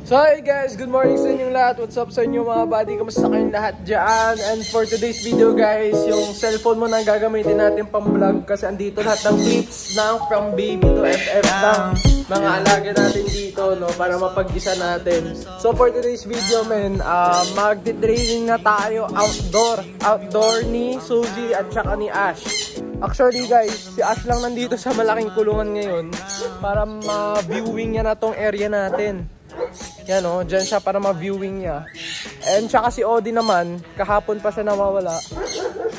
So hi guys, good morning sa inyong lahat. What's up sa inyo mga buddy? Kamusta kayong lahat dyan? And for today's video guys, yung cellphone mo na gagamitin natin pang vlog. Kasi andito lahat ng clips ng from baby to FF ng mga alaga natin dito, no? Para mapag-isa natin. So for today's video men, magti-training na tayo outdoor ni Suzy at saka ni Ash. Actually guys, si Ash lang nandito sa malaking kulungan ngayon para ma-viewing niya na tong area natin. Yan o, dyan siya para ma-viewing niya. And tsaka si Odi naman, kahapon pa siya nawawala.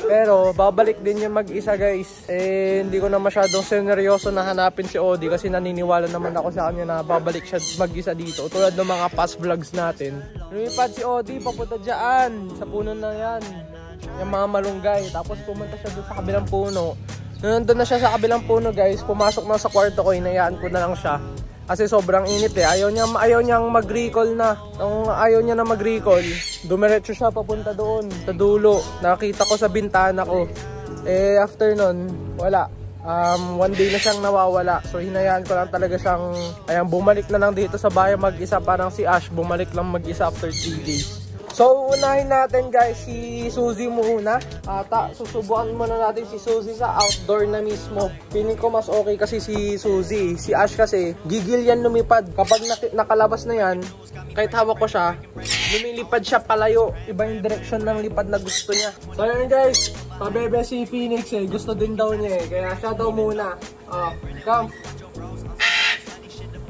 Pero babalik din yung mag-isa guys. Eh, hindi ko na masyadong seryoso na hanapin si Odi kasi naniniwala naman ako sa kanya na babalik siya mag-isa dito. Tulad ng mga past vlogs natin. Lumipad si Odi, papunta dyan, sa puno na yan. Yung mga malunggay. Tapos pumunta siya doon sa kabilang puno. Nandun na siya sa kabilang puno guys, pumasok na sa kwarto ko, hinayaan ko na lang siya. Kasi sobrang init eh. Ayaw niyang mag-recall na. Nung ayaw niya na mag-recall, dumiretso siya papunta doon, sa dulo. Nakita ko sa bintana ko. Eh, after nun, wala. One day na siyang nawawala. So, hinayaan ko lang talaga siyang, ayan, bumalik na lang dito sa bahay mag-isa. Parang si Ash, bumalik lang mag-isa after 3 days. So, unahin natin guys si Suzy muna. Susubukan muna natin si Suzy sa outdoor na mismo. Feeling ko mas okay kasi si Suzy. Si Ash kasi, gigil yan lumipad. Kapag nakalabas na yan, kahit hawak ko siya, lumilipad siya palayo. Iba yung direction ng lipad na gusto niya. So yun guys, pabebe si Phoenix eh. Gusto din daw niya eh. Kaya siya daw muna. Come.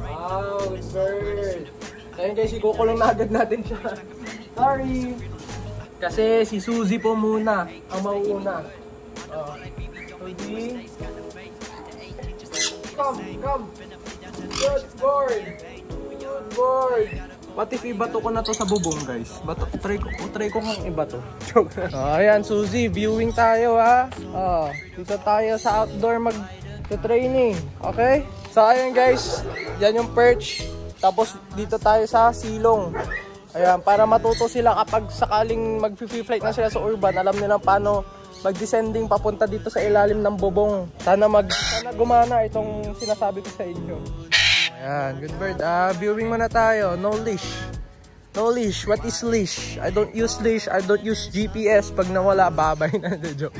Wow, good bird. Ayun guys, ikukulong na agad natin siya. Sorry! Kasi si Suzy po muna ang mauuna. Suzy. Come! Good boy! Good boy! What if ibato ko na to sa bubong guys? Try ko kang ibato. Joke. Ayan Suzy, viewing tayo ha. Dito tayo sa outdoor mag-training. Okay? So ayan guys, yan yung perch. Tapos dito tayo sa silong. Ayan, para matuto sila kapag sakaling mag-free flight na sila sa urban, alam nila paano mag-descending papunta dito sa ilalim ng bubong. Sana gumana itong sinasabi ko sa inyo. Ayan, good bird. Viewing muna tayo. No leash. No leash. What is leash? I don't use leash. I don't use GPS. Pag nawala, babay na. Joke.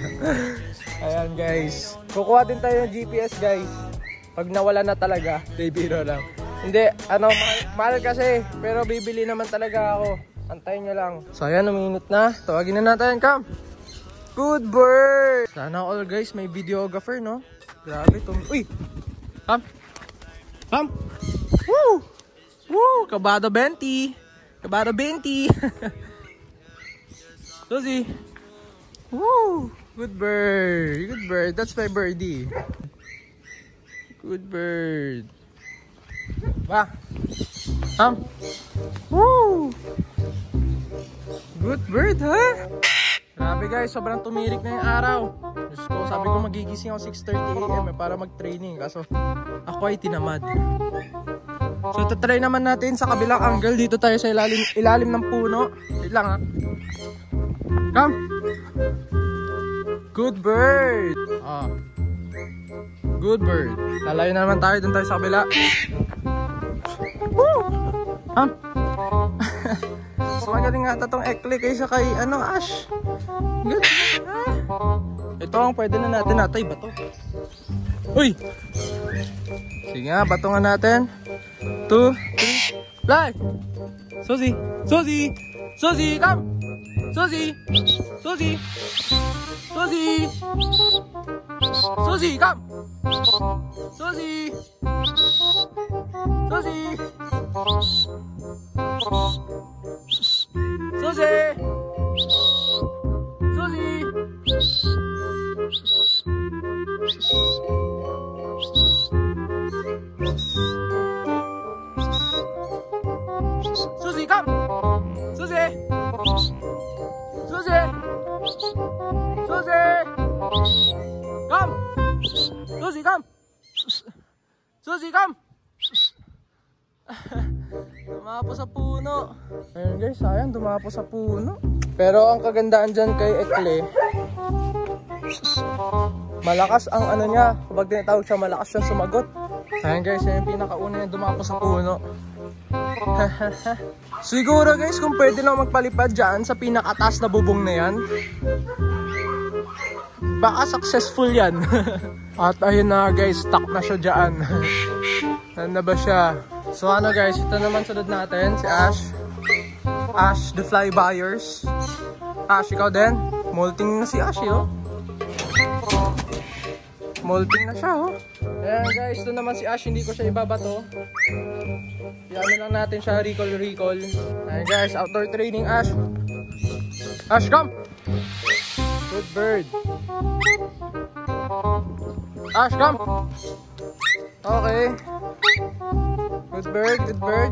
Ayan guys. Kukuha din tayo ng GPS guys. Pag nawala na talaga, baby ro lang. Hindi, mahal kasi, pero bibili naman talaga ako. Antayin nyo lang. So ayan, uminit na. Tawagin na natin, come. Good bird! Sana all guys, may videographer, no? Grabe, uy! Come! Come! Woo! Woo! Kabado 20! Kabado 20! Suzy! Woo! Good bird! Good bird! That's my birdie. Good bird! Ba? Woo! Good bird, ha? Grabe guys, sobrang tumirik na yung araw. Diyos ko, sabi ko magigising ako 6:30 AM para mag-training. Kaso ako ay tinamad. So tatry naman natin sa kabilang angle. Dito tayo sa ilalim ng puno. Wait lang ha. Come! Good bird! Good bird. Lalayo na naman tayo. Doon tayo sa kabila. Woo! Mas magaling nga tong ekle kaysa kay Ash. Good. Ito ang pwede na natin natay bato. Uy! Sige nga, bato nga natin. 2, 3, fly! Suzy! Suzy! Suzy, come! Suzy! Suzy! Suzy! Suzy, come! Suzy! Suzy! Suzy! Suzy! Suzy, come! Suzy! Suzy! Suzy! Come! Suzy, come! Suzy, come! Dumapo sa puno. Ayun guys, sayang dumapo sa puno. Pero ang kagandaan dyan kay Ekle, malakas ang niya. Kapag tinatawag siya, malakas siya sumagot. Ayun guys, yan yung pinakauna niya dumapo sa puno. Siguro guys, kung pwede lang magpalipad dyan sa pinakataas na bubong na yan, baka successful yan. At ayun na guys, stuck na siya dyan. Saan na ba siya? So ano guys, ito naman sunod natin, si Ash. Ash, the Flybyers. Ash, ikaw din? Molting na si Ash, oh. Molting na siya, oh. Ayan guys, ito naman si Ash, hindi ko siya ibabato. Yan lang natin siya, recall. Ayan guys, outdoor training, Ash. Ash, come! Good bird. Ash, come! Okay. Good bird.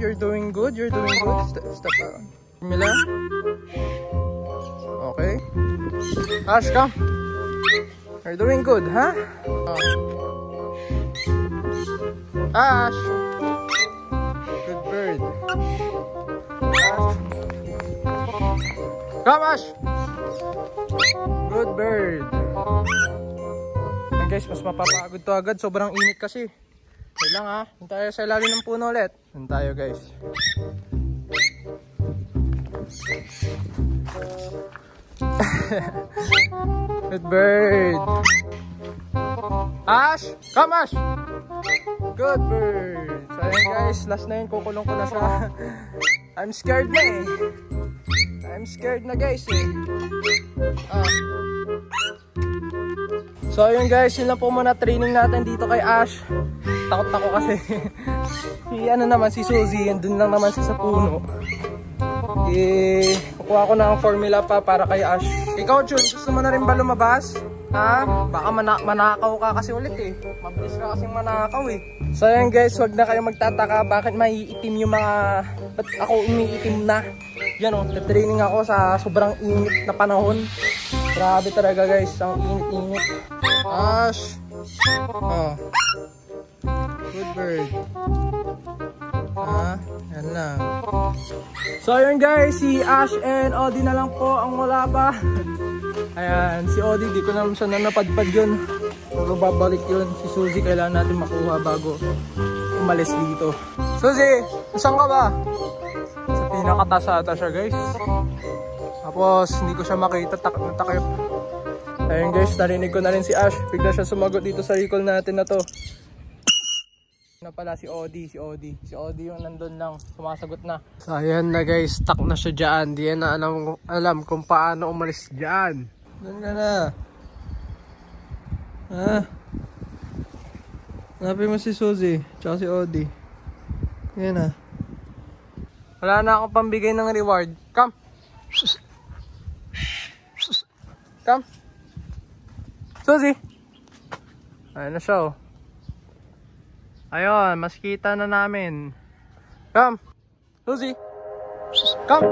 You're doing good. Step out. Mila. Okay. Ash, come. You're doing good, huh? Oh. Ash. Good bird. Ash. Come, Ash. Good bird. And guys, mas mapapagod to agad. Sobrang init kasi. Wait lang ha. Hinta tayo sa ilalim ng puno ulit. Hinta tayo guys. Good bird. Ash! Come Ash! Good bird. So ayan guys, last na yun. Kukulong ko na siya. I'm scared na eh. I'm scared na guys eh. So ayun guys, yun lang po muna training natin dito kay Ash. Takot ako kasi si Suzy, dun lang naman siya sa puno. Kukuha ko na ang formula pa para kay Ash. Ikaw Jun, gusto mo na rin ba lumabas? Ha? Baka manakaw ka kasi ulit eh. Mabilis ka kasing manakaw eh. So ayan guys, wag na kayo magtataka bakit maiitim yung mga... Ba't ako umiitim na? Yan o, training ako sa sobrang init na panahon. Grabe talaga guys, ang init-init. Ash! Oh. Good bird. Yan lang. So ayun guys, si Ash and Odie na lang po ang wala pa. Ayan, si Odie, di ko naman siya napadpad yun. Pero babalik yun. Si Suzy kailangan natin makuha bago umalis dito. Suzy, saan ka ba? Sa pinakataas ata siya guys. Tapos hindi ko siya makita, takip. Ayun guys, narinig ko na rin si Ash. Bigla siya sumagot dito sa recall natin na to. Na pala si Odie yung nandun lang, sumasagot na. So ayan na guys, stuck na siya dyan. Di na alam kung paano umalis dyan. Doon ka na. Hanapin mo si Suzy tsaka si Odie. Yan na. Wala na akong pambigay ng reward. Come. Come. Suzy. Ayun na siya oh. Ayun, mas kita na namin. Come. Suzy. Come.